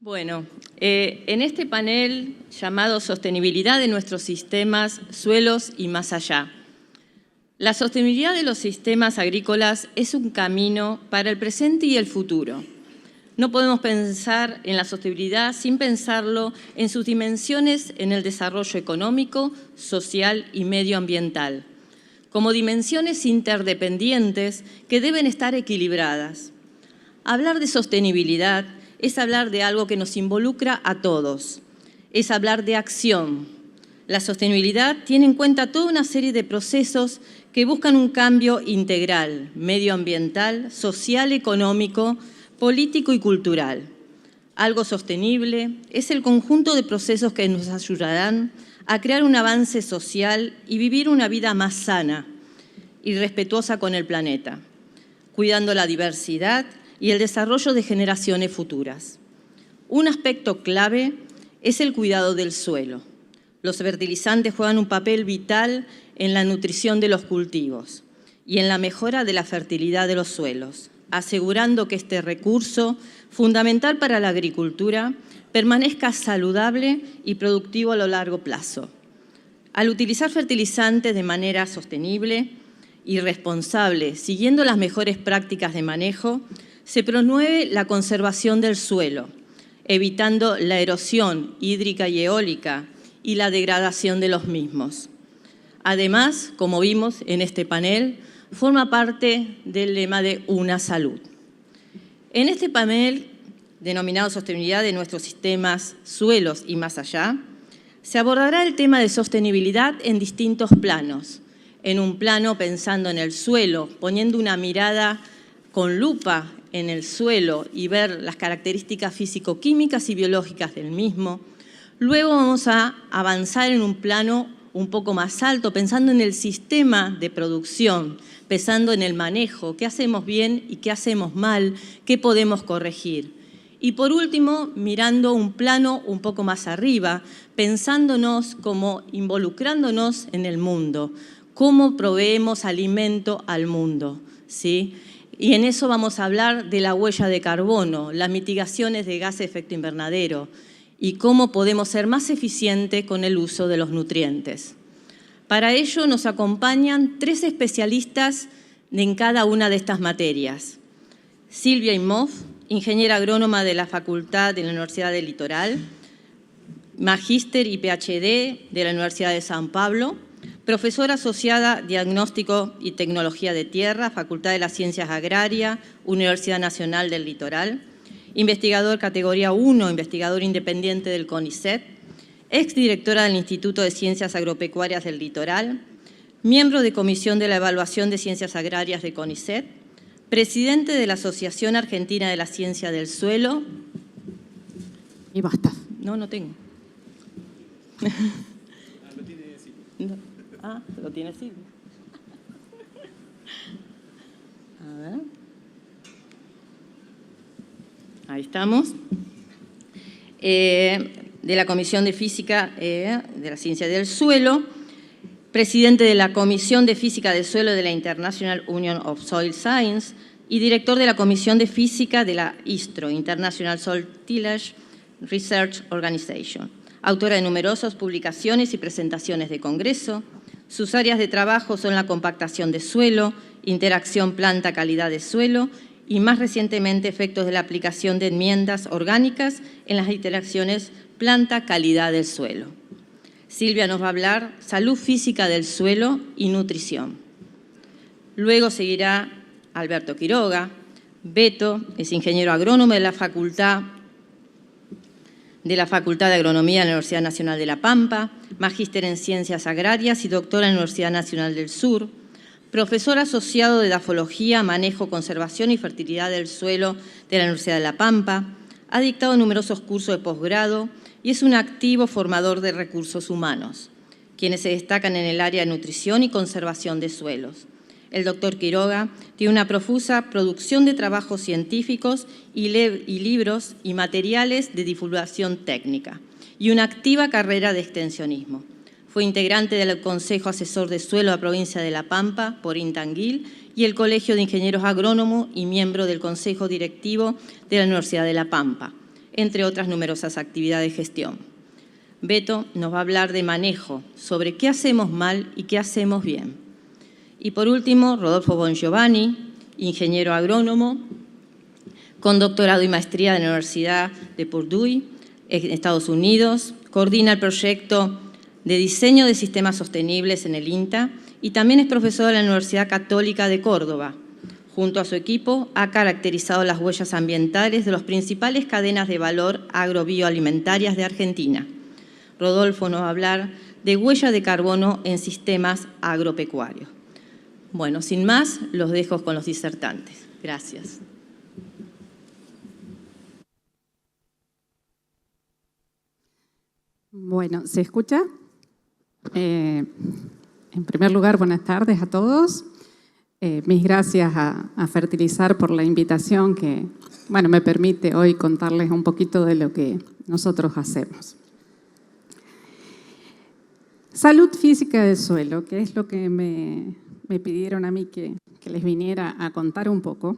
Bueno, en este panel llamado Sostenibilidad de nuestros sistemas, suelos y más allá. La sostenibilidad de los sistemas agrícolas es un camino para el presente y el futuro. No podemos pensar en la sostenibilidad sin pensarlo en sus dimensiones en el desarrollo económico, social y medioambiental, como dimensiones interdependientes que deben estar equilibradas. Hablar de sostenibilidad es hablar de algo que nos involucra a todos, es hablar de acción. La sostenibilidad tiene en cuenta toda una serie de procesos que buscan un cambio integral, medioambiental, social, económico, político y cultural. Algo sostenible es el conjunto de procesos que nos ayudarán a crear un avance social y vivir una vida más sana y respetuosa con el planeta, cuidando la diversidad y el desarrollo de generaciones futuras. Un aspecto clave es el cuidado del suelo. Los fertilizantes juegan un papel vital en la nutrición de los cultivos y en la mejora de la fertilidad de los suelos, asegurando que este recurso, fundamental para la agricultura, permanezca saludable y productivo a lo largo plazo. Al utilizar fertilizantes de manera sostenible y responsable, siguiendo las mejores prácticas de manejo, se promueve la conservación del suelo, evitando la erosión hídrica y eólica y la degradación de los mismos. Además, como vimos en este panel, forma parte del lema de Una Salud. En este panel, denominado Sostenibilidad de nuestros sistemas, suelos y más allá, se abordará el tema de sostenibilidad en distintos planos. En un plano pensando en el suelo, poniendo una mirada con lupa en el suelo y ver las características físico-químicas y biológicas del mismo. Luego vamos a avanzar en un plano un poco más alto, pensando en el sistema de producción, pensando en el manejo, qué hacemos bien y qué hacemos mal, qué podemos corregir. Y por último, mirando un plano un poco más arriba, pensándonos como involucrándonos en el mundo, cómo proveemos alimento al mundo, ¿sí? Y en eso vamos a hablar de la huella de carbono, las mitigaciones de gases de efecto invernadero y cómo podemos ser más eficientes con el uso de los nutrientes. Para ello nos acompañan 3 especialistas en cada una de estas materias. Silvia Imhoff, ingeniera agrónoma de la Facultad de la Universidad del Litoral, magíster y PhD de la Universidad de San Pablo, profesora asociada Diagnóstico y Tecnología de Tierra, Facultad de las Ciencias Agrarias, Universidad Nacional del Litoral, investigador categoría 1, investigador independiente del CONICET, exdirectora del Instituto de Ciencias Agropecuarias del Litoral, miembro de Comisión de la Evaluación de Ciencias Agrarias de CONICET, presidente de la Asociación Argentina de la Ciencia del Suelo. Y basta. No tengo. Lo tiene Silvia. A ver. Ahí estamos. De la Comisión de Física de la Ciencia del Suelo, presidente de la Comisión de Física del Suelo de la International Union of Soil Science y director de la Comisión de Física de la ISTRO, International Soil Tillage Research Organization. Autora de numerosas publicaciones y presentaciones de congreso. Sus áreas de trabajo son la compactación de suelo, interacción planta-calidad de suelo y más recientemente efectos de la aplicación de enmiendas orgánicas en las interacciones planta-calidad del suelo. Silvia nos va a hablar salud física del suelo y nutrición. Luego seguirá Alberto Quiroga. Beto es ingeniero agrónomo de la Facultad de Agronomía de la Universidad Nacional de La Pampa, magíster en Ciencias Agrarias y doctora en la Universidad Nacional del Sur, profesor asociado de Edafología, Manejo, Conservación y Fertilidad del Suelo de la Universidad de La Pampa, ha dictado numerosos cursos de posgrado y es un activo formador de recursos humanos, quienes se destacan en el área de nutrición y conservación de suelos. El doctor Quiroga tiene una profusa producción de trabajos científicos y libros y materiales de divulgación técnica y una activa carrera de extensionismo. Fue integrante del Consejo Asesor de Suelo de la Provincia de La Pampa por Intanguil y el Colegio de Ingenieros Agrónomos y miembro del Consejo Directivo de la Universidad de La Pampa. entre otras numerosas actividades de gestión. Beto nos va a hablar de manejo, sobre qué hacemos mal y qué hacemos bien. Y por último, Rodolfo Bongiovanni, ingeniero agrónomo, con doctorado y maestría de la Universidad de Purdue, en Estados Unidos, coordina el proyecto de diseño de sistemas sostenibles en el INTA y también es profesor de la Universidad Católica de Córdoba. Junto a su equipo, ha caracterizado las huellas ambientales de las principales cadenas de valor agrobioalimentarias de Argentina. Rodolfo nos va a hablar de huella de carbono en sistemas agropecuarios. Bueno, sin más, los dejo con los disertantes. Gracias. Bueno, ¿se escucha? En primer lugar, buenas tardes a todos. Mis gracias a Fertilizar por la invitación que, bueno, me permite hoy contarles un poquito de lo que nosotros hacemos. Salud física del suelo, que es lo que me pidieron a mí que les viniera a contar un poco.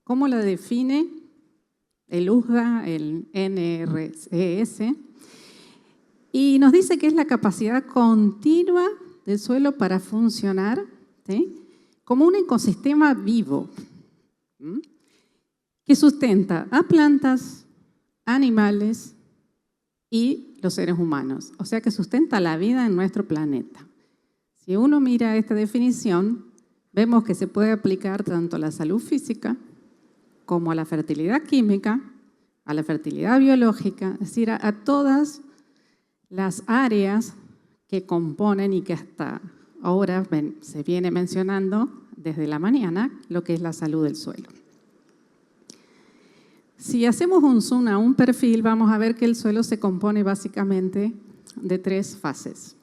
¿Cómo la define el USDA, el NRCS? Y nos dice que es la capacidad continua del suelo para funcionar, ¿sí?, como un ecosistema vivo, que sustenta a plantas, animales y los seres humanos. O sea, que sustenta la vida en nuestro planeta. Si uno mira esta definición, vemos que se puede aplicar tanto a la salud física como a la fertilidad química, a la fertilidad biológica, es decir, a todas las áreas que componen y que hasta ahora se viene mencionando desde la mañana lo que es la salud del suelo. Si hacemos un zoom a un perfil, vamos a ver que el suelo se compone básicamente de 3 fases.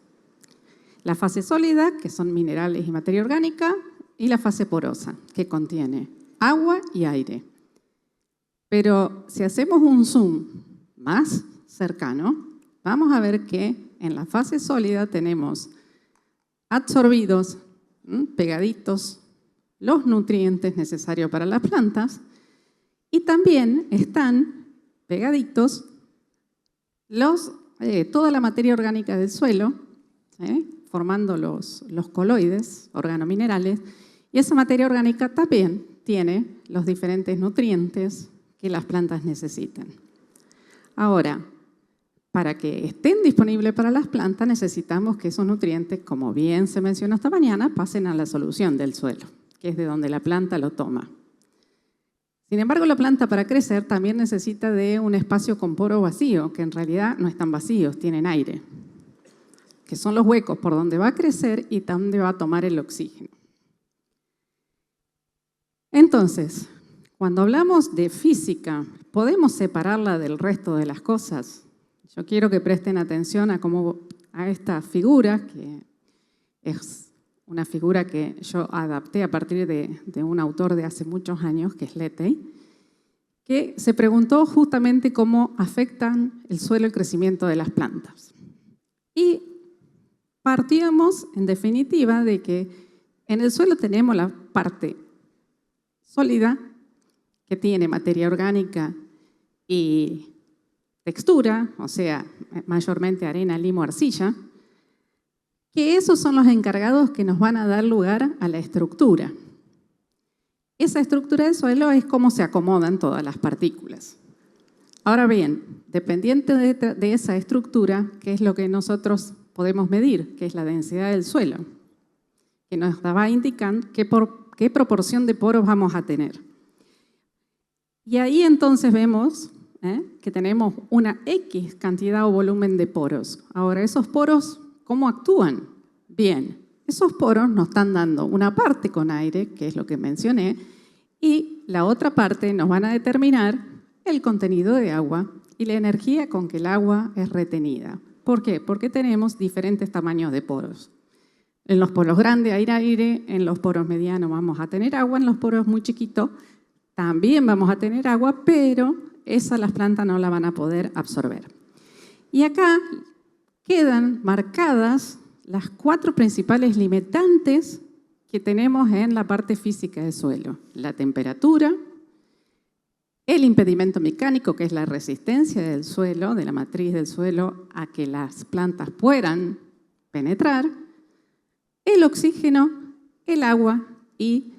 La fase sólida, que son minerales y materia orgánica, y la fase porosa, que contiene agua y aire. Pero si hacemos un zoom más cercano, vamos a ver que en la fase sólida tenemos absorbidos, pegaditos, los nutrientes necesarios para las plantas y también están pegaditos toda la materia orgánica del suelo, formando los coloides, organominerales, y esa materia orgánica también tiene los diferentes nutrientes que las plantas necesitan. Ahora, para que estén disponibles para las plantas necesitamos que esos nutrientes, como bien se mencionó esta mañana, pasen a la solución del suelo, que es de donde la planta lo toma. Sin embargo, la planta para crecer también necesita de un espacio con poro vacío, que en realidad no están vacíos, tienen aire, que son los huecos por donde va a crecer y donde va a tomar el oxígeno. Entonces, cuando hablamos de física, ¿podemos separarla del resto de las cosas? Yo quiero que presten atención a esta figura, que es una figura que yo adapté a partir de un autor de hace muchos años, que es Lettey, que se preguntó justamente cómo afectan el suelo el crecimiento de las plantas. Y partíamos, en definitiva, de que en el suelo tenemos la parte sólida, que tiene materia orgánica y textura, o sea, mayormente arena, limo, arcilla, que esos son los encargados que nos van a dar lugar a la estructura. Esa estructura del suelo es cómo se acomodan todas las partículas. Ahora bien, dependiente de esa estructura, ¿qué es lo que nosotros podemos medir? Que es la densidad del suelo, que nos va a indicar qué proporción de poros vamos a tener. Y ahí entonces vemos que tenemos una X cantidad o volumen de poros. Ahora, esos poros, ¿cómo actúan? Bien, esos poros nos están dando una parte con aire, que es lo que mencioné, y la otra parte nos van a determinar el contenido de agua y la energía con que el agua es retenida. ¿Por qué? Porque tenemos diferentes tamaños de poros. En los poros grandes hay aire, en los poros medianos vamos a tener agua, en los poros muy chiquitos también vamos a tener agua, pero esa las plantas no la van a poder absorber. Y acá quedan marcadas las 4 principales limitantes que tenemos en la parte física del suelo. La temperatura, el impedimento mecánico, que es la resistencia del suelo, de la matriz del suelo, a que las plantas puedan penetrar, el oxígeno, el agua y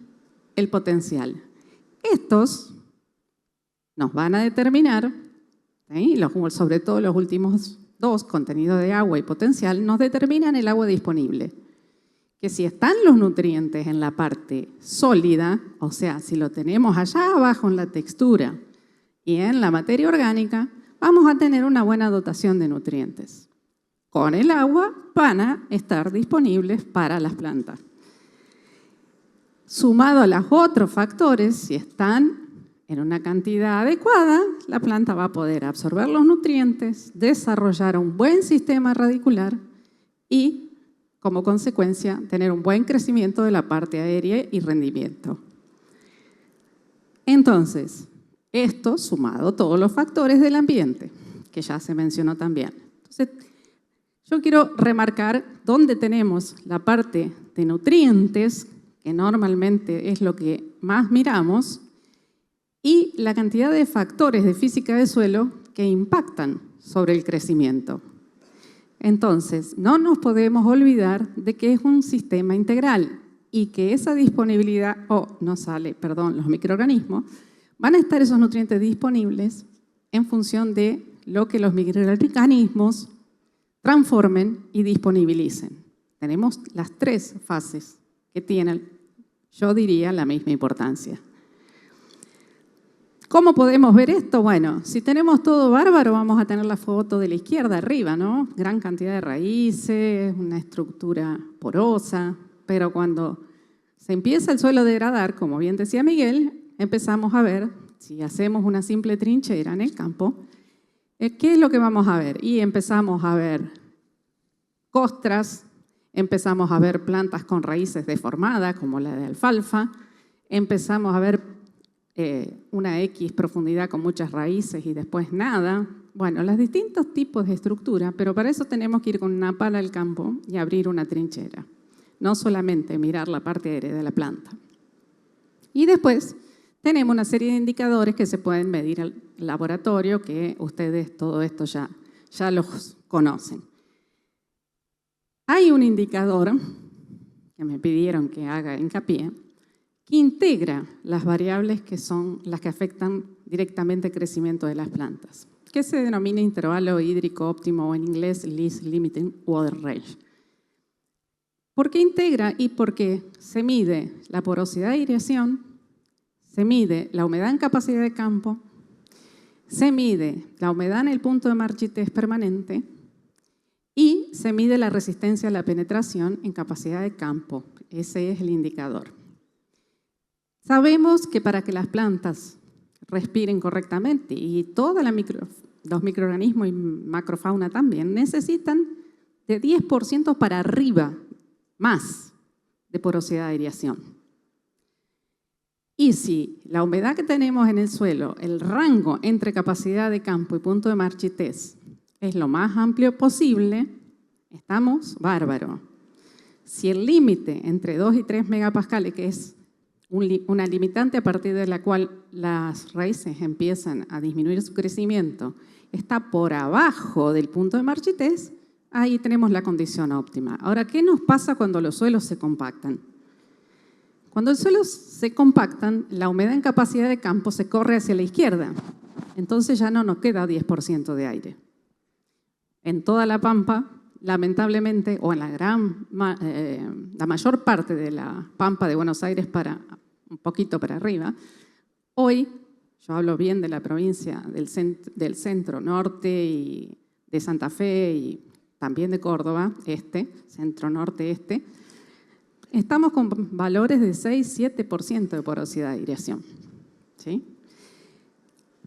el potencial. Estos nos van a determinar, ¿sí? Sobre todo los últimos dos, contenido de agua y potencial, nos determinan el agua disponible. Que si están los nutrientes en la parte sólida, o sea, si lo tenemos allá abajo en la textura y en la materia orgánica, vamos a tener una buena dotación de nutrientes. Con el agua van a estar disponibles para las plantas. Sumado a los otros factores, si están en una cantidad adecuada, la planta va a poder absorber los nutrientes, desarrollar un buen sistema radicular y, como consecuencia, tener un buen crecimiento de la parte aérea y rendimiento. Entonces, esto sumado a todos los factores del ambiente, que ya se mencionó también. Entonces, yo quiero remarcar dónde tenemos la parte de nutrientes, que normalmente es lo que más miramos, y la cantidad de factores de física del suelo que impactan sobre el crecimiento. Entonces, no nos podemos olvidar de que es un sistema integral y que esa disponibilidad, los microorganismos, van a estar esos nutrientes disponibles en función de lo que los microorganismos transformen y disponibilicen. Tenemos las tres fases que tienen, yo diría, la misma importancia. ¿Cómo podemos ver esto? Bueno, si tenemos todo bárbaro, vamos a tener la foto de la izquierda arriba, ¿no? Gran cantidad de raíces, una estructura porosa, pero cuando se empieza el suelo a degradar, como bien decía Miguel, empezamos a ver, si hacemos una simple trinchera en el campo, ¿qué es lo que vamos a ver? Y empezamos a ver costras, empezamos a ver plantas con raíces deformadas, como la de alfalfa, empezamos a ver una X profundidad con muchas raíces y después nada. Bueno, los distintos tipos de estructura, pero para eso tenemos que ir con una pala al campo y abrir una trinchera. No solamente mirar la parte aérea de la planta. Y después tenemos una serie de indicadores que se pueden medir en el laboratorio, que ustedes todo esto ya los conocen. Hay un indicador que me pidieron que haga hincapié, que integra las variables que son las que afectan directamente el crecimiento de las plantas, que se denomina intervalo hídrico óptimo o en inglés Least Limiting Water Range. ¿Por qué integra? Y porque se mide la porosidad de aireación, se mide la humedad en capacidad de campo, se mide la humedad en el punto de marchitez permanente y se mide la resistencia a la penetración en capacidad de campo. Ese es el indicador. Sabemos que para que las plantas respiren correctamente y todos los microorganismos y macrofauna también necesitan de 10% para arriba más de porosidad de aireación. Y si la humedad que tenemos en el suelo, el rango entre capacidad de campo y punto de marchitez es lo más amplio posible, estamos bárbaro. Si el límite entre 2 y 3 megapascales, que es una limitante a partir de la cual las raíces empiezan a disminuir su crecimiento, está por abajo del punto de marchitez, ahí tenemos la condición óptima. Ahora, ¿qué nos pasa cuando los suelos se compactan? Cuando los suelos se compactan, la humedad en capacidad de campo se corre hacia la izquierda. Entonces ya no nos queda 10% de aire. En toda la pampa, lamentablemente, o en la mayor parte de la pampa de Buenos Aires un poquito para arriba, hoy, yo hablo bien de la provincia del centro norte y de Santa Fe y también de Córdoba, centro norte, estamos con valores de 6-7% de porosidad de aireación. ¿Sí?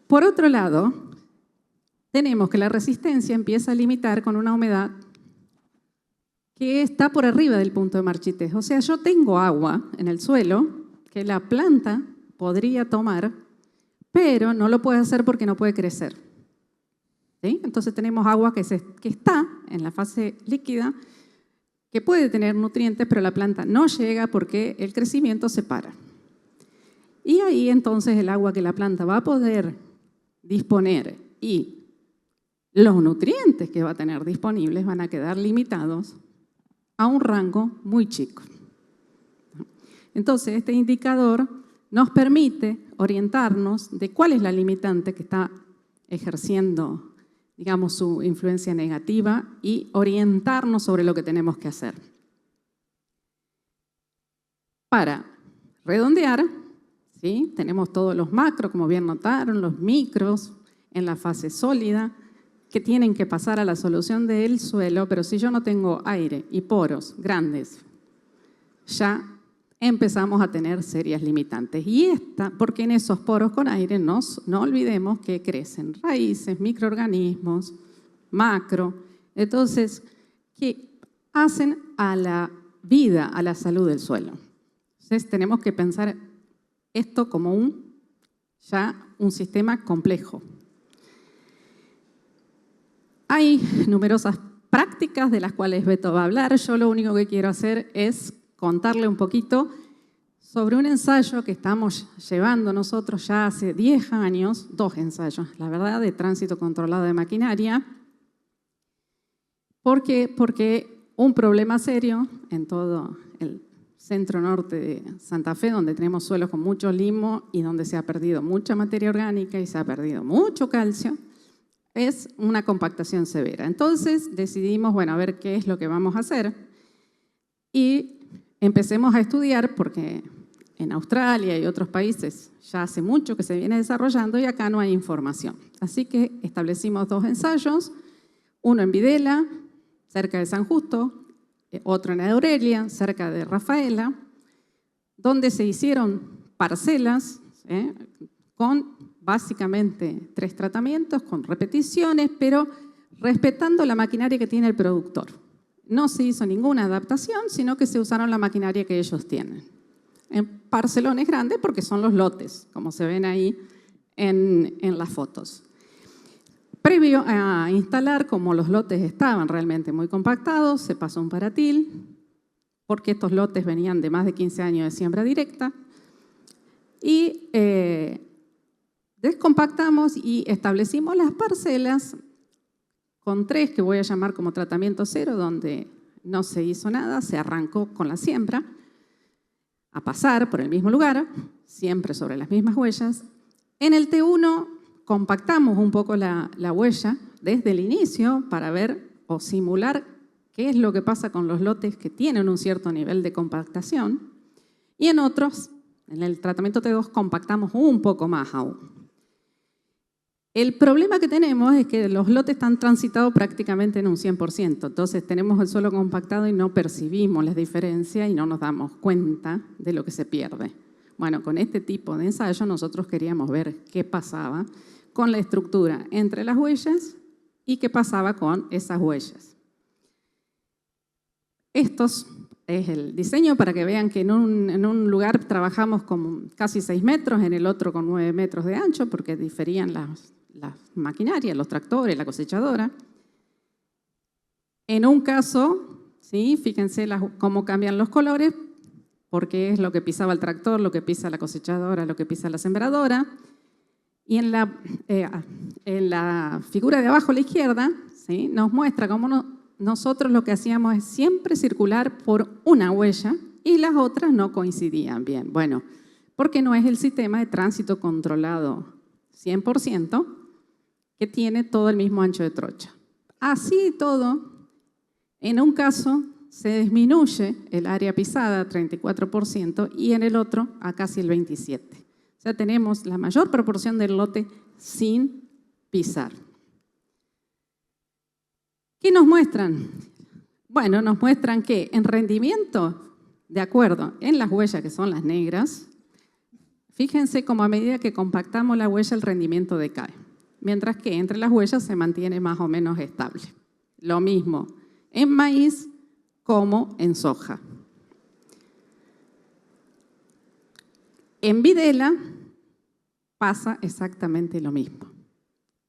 Por otro lado, tenemos que la resistencia empieza a limitar con una humedad que está por arriba del punto de marchitez. O sea, yo tengo agua en el suelo que la planta podría tomar, pero no lo puede hacer porque no puede crecer. ¿Sí? Entonces tenemos agua que está en la fase líquida, que puede tener nutrientes, pero la planta no llega porque el crecimiento se para. Y ahí entonces el agua que la planta va a poder disponer y los nutrientes que va a tener disponibles van a quedar limitados a un rango muy chico. Entonces, este indicador nos permite orientarnos de cuál es la limitante que está ejerciendo, digamos, su influencia negativa y orientarnos sobre lo que tenemos que hacer. Para redondear, ¿sí? Tenemos todos los macros, como bien notaron, los micros en la fase sólida, que tienen que pasar a la solución del suelo, pero si yo no tengo aire y poros grandes, ya empezamos a tener serias limitantes. Y porque en esos poros con aire no olvidemos que crecen raíces, microorganismos, macro, entonces, que hacen a la vida, a la salud del suelo. Entonces, tenemos que pensar esto como ya un sistema complejo. Hay numerosas prácticas de las cuales Beto va a hablar. Yo lo único que quiero hacer es contarle un poquito sobre un ensayo que estamos llevando nosotros ya hace 10 años, 2 ensayos, la verdad, de tránsito controlado de maquinaria. ¿Por qué? Porque un problema serio en todo el centro norte de Santa Fe, donde tenemos suelos con mucho limo y donde se ha perdido mucha materia orgánica y se ha perdido mucho calcio, es una compactación severa. Entonces decidimos, bueno, a ver qué es lo que vamos a hacer y empecemos a estudiar porque en Australia y otros países ya hace mucho que se viene desarrollando y acá no hay información. Así que establecimos 2 ensayos, uno en Videla, cerca de San Justo, otro en Aurelia, cerca de Rafaela, donde se hicieron parcelas con básicamente 3 tratamientos, con repeticiones, pero respetando la maquinaria que tiene el productor. No se hizo ninguna adaptación, sino que se usaron la maquinaria que ellos tienen. En parcelones grandes, porque son los lotes, como se ven ahí en las fotos. Previo a instalar, como los lotes estaban realmente muy compactados, se pasó un paratil, porque estos lotes venían de más de 15 años de siembra directa, y descompactamos y establecimos las parcelas con 3 que voy a llamar como tratamiento cero, donde no se hizo nada, se arrancó con la siembra, a pasar por el mismo lugar, siempre sobre las mismas huellas. En el T1 compactamos un poco la huella desde el inicio para ver o simular qué es lo que pasa con los lotes que tienen un cierto nivel de compactación. Y en otros, en el tratamiento T2, compactamos un poco más aún. El problema que tenemos es que los lotes están transitados prácticamente en un 100%, entonces tenemos el suelo compactado y no percibimos las diferencias y no nos damos cuenta de lo que se pierde. Bueno, con este tipo de ensayo nosotros queríamos ver qué pasaba con la estructura entre las huellas y qué pasaba con esas huellas. Estos es el diseño para que vean que en un lugar trabajamos con casi 6 metros, en el otro con 9 metros de ancho, porque diferían las maquinarias, los tractores, la cosechadora. En un caso, ¿sí? Fíjense cómo cambian los colores, porque es lo que pisaba el tractor, lo que pisa la cosechadora, lo que pisa la sembradora. Y en la figura de abajo a la izquierda, ¿sí? Nos muestra cómo nosotros lo que hacíamos es siempre circular por una huella y las otras no coincidían bien. Bueno, porque no es el sistema de tránsito controlado 100% que tiene todo el mismo ancho de trocha. Así todo, en un caso se disminuye el área pisada 34% y en el otro a casi el 27%. O sea, tenemos la mayor proporción del lote sin pisar. ¿Qué nos muestran? Bueno, nos muestran que en rendimiento, de acuerdo, en las huellas que son las negras, fíjense cómo a medida que compactamos la huella el rendimiento decae, mientras que entre las huellas se mantiene más o menos estable. Lo mismo en maíz como en soja. En Videla pasa exactamente lo mismo.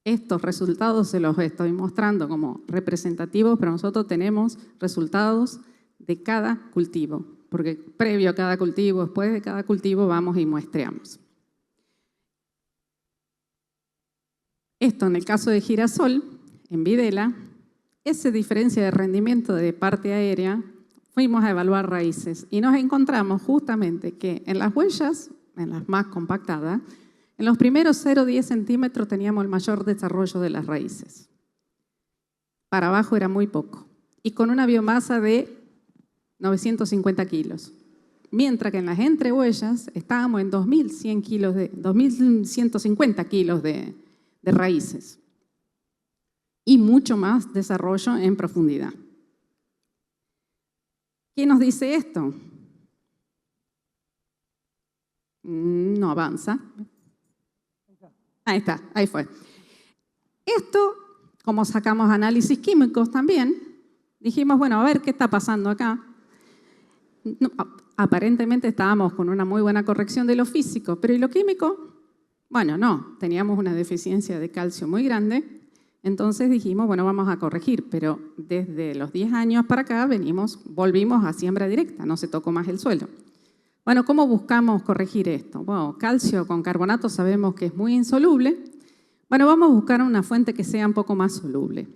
Estos resultados se los estoy mostrando como representativos, pero nosotros tenemos resultados de cada cultivo, porque previo a cada cultivo, después de cada cultivo, vamos y muestreamos. Esto en el caso de girasol, en Videla, esa diferencia de rendimiento de parte aérea, fuimos a evaluar raíces y nos encontramos justamente que en las huellas, en las más compactadas, en los primeros 0,10 centímetros teníamos el mayor desarrollo de las raíces. Para abajo era muy poco. Y con una biomasa de 950 kilos. Mientras que en las entrehuellas estábamos en 2.150 kilos de raíces. Y mucho más desarrollo en profundidad. ¿Qué nos dice esto? No avanza. Ahí está, ahí fue. Esto, como sacamos análisis químicos también, dijimos, bueno, a ver qué está pasando acá. No, aparentemente estábamos con una muy buena corrección de lo físico, pero ¿y lo químico? Bueno, no, teníamos una deficiencia de calcio muy grande, entonces dijimos, bueno, vamos a corregir, pero desde los 10 años para acá volvimos a siembra directa, no se tocó más el suelo. Bueno, ¿cómo buscamos corregir esto? Bueno, calcio con carbonato sabemos que es muy insoluble. Bueno, vamos a buscar una fuente que sea un poco más soluble.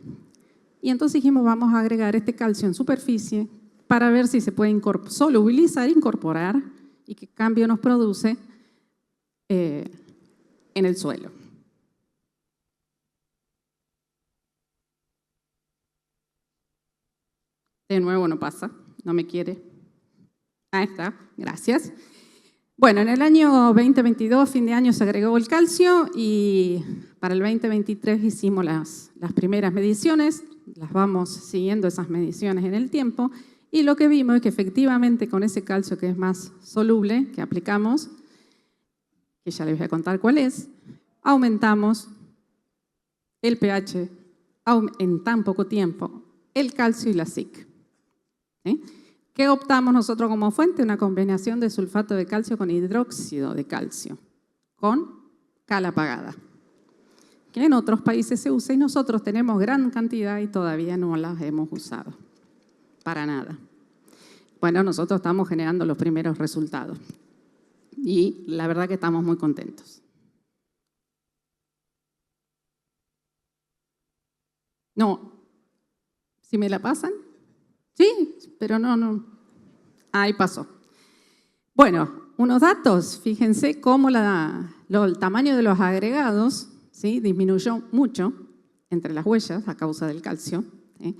Y entonces dijimos, vamos a agregar este calcio en superficie para ver si se puede solubilizar, incorporar y qué cambio nos produce en el suelo. De nuevo no pasa, no me quiere. Ahí está, gracias. Bueno, en el año 2022, fin de año, se agregó el calcio y para el 2023 hicimos las primeras mediciones, las vamos siguiendo esas mediciones en el tiempo y lo que vimos es que efectivamente con ese calcio que es más soluble que aplicamos, que ya les voy a contar cuál es, aumentamos el pH en tan poco tiempo, el calcio y la ZIC. ¿Qué optamos nosotros como fuente? Una combinación de sulfato de calcio con hidróxido de calcio, con cal apagada, que en otros países se usa y nosotros tenemos gran cantidad y todavía no las hemos usado, para nada. Bueno, nosotros estamos generando los primeros resultados y la verdad que estamos muy contentos. No, ¿si me la pasan? Sí, pero no. Ahí pasó. Bueno, unos datos. Fíjense cómo el tamaño de los agregados, ¿sí?, disminuyó mucho entre las huellas a causa del calcio. ¿Sí?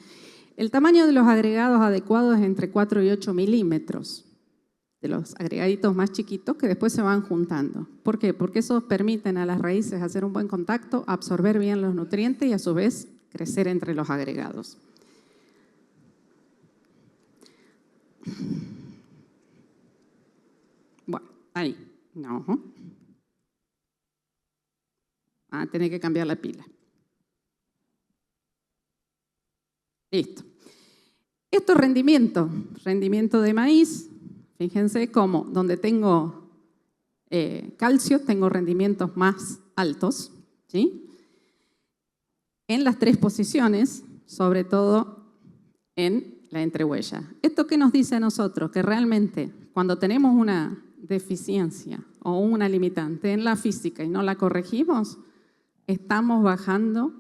El tamaño de los agregados adecuados es entre 4 y 8 milímetros, de los agregaditos más chiquitos que después se van juntando. ¿Por qué? Porque esos permiten a las raíces hacer un buen contacto, absorber bien los nutrientes y a su vez crecer entre los agregados. Bueno, ahí, no. Ah, tener que cambiar la pila. Listo. Esto es rendimiento de maíz. Fíjense cómo, donde tengo calcio, tengo rendimientos más altos, ¿sí? En las 3 posiciones, sobre todo en la entrehuella. ¿Esto qué nos dice a nosotros? Que realmente cuando tenemos una deficiencia o una limitante en la física y no la corregimos, estamos bajando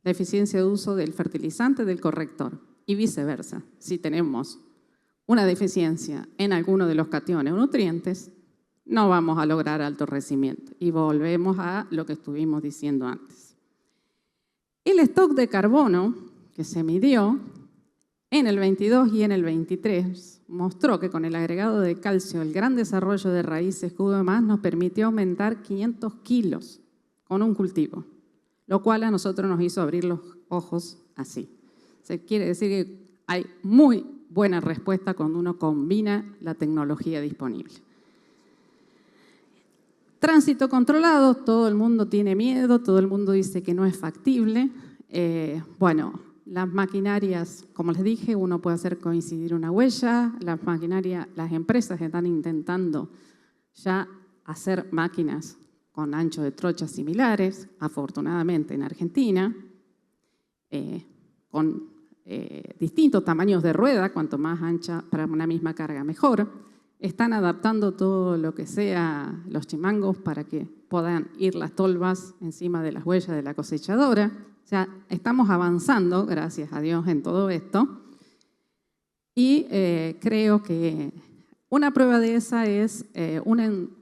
la eficiencia de uso del fertilizante, del corrector y viceversa. Si tenemos una deficiencia en alguno de los cationes o nutrientes, no vamos a lograr alto rendimiento. Y volvemos a lo que estuvimos diciendo antes. El stock de carbono que se midió en el 22 y en el 23 mostró que con el agregado de calcio, el gran desarrollo de raíces que hubo más nos permitió aumentar 500 kilos con un cultivo, lo cual a nosotros nos hizo abrir los ojos así. Se quiere decir que hay muy buena respuesta cuando uno combina la tecnología disponible. Tránsito controlado, todo el mundo tiene miedo, todo el mundo dice que no es factible. Bueno, las maquinarias, como les dije, uno puede hacer coincidir una huella. Las empresas están intentando ya hacer máquinas con ancho de trocha similares, afortunadamente en Argentina, con distintos tamaños de rueda, cuanto más ancha para una misma carga mejor. están adaptando todo lo que sea los chimangos para que puedan ir las tolvas encima de las huellas de la cosechadora. O sea, estamos avanzando, gracias a Dios, en todo esto. Y creo que una prueba de esa es un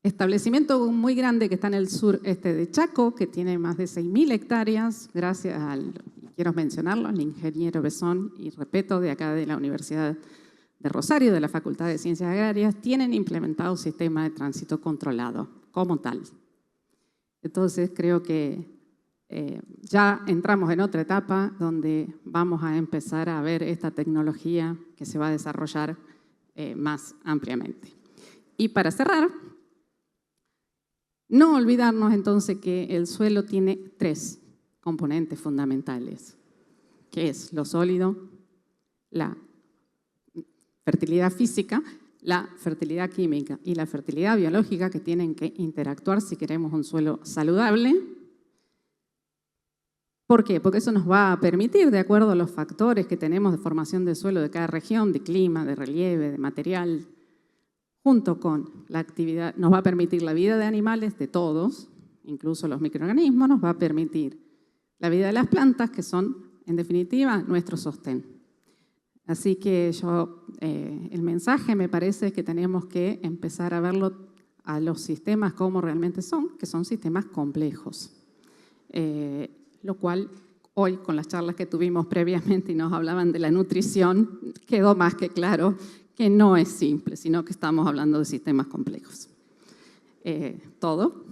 establecimiento muy grande que está en el sureste de Chaco, que tiene más de 6.000 hectáreas, gracias al, quiero mencionarlo, al ingeniero Besón y Repeto de acá de la Universidad de Rosario, de la Facultad de Ciencias Agrarias, tienen implementado un sistema de tránsito controlado como tal. Entonces creo que ya entramos en otra etapa donde vamos a empezar a ver esta tecnología que se va a desarrollar más ampliamente. Y para cerrar, no olvidarnos entonces que el suelo tiene 3 componentes fundamentales, que es lo sólido, la fertilidad física, la fertilidad química y la fertilidad biológica, que tienen que interactuar si queremos un suelo saludable. ¿Por qué? Porque eso nos va a permitir, de acuerdo a los factores que tenemos de formación de suelo de cada región, de clima, de relieve, de material, junto con la actividad, nos va a permitir la vida de animales, de todos, incluso los microorganismos, nos va a permitir la vida de las plantas, que son, en definitiva, nuestro sostén. Así que el mensaje me parece que tenemos que empezar a verlo a los sistemas como realmente son, que son sistemas complejos. Lo cual hoy, con las charlas que tuvimos previamente y nos hablaban de la nutrición, quedó más que claro que no es simple, sino que estamos hablando de sistemas complejos. Todo.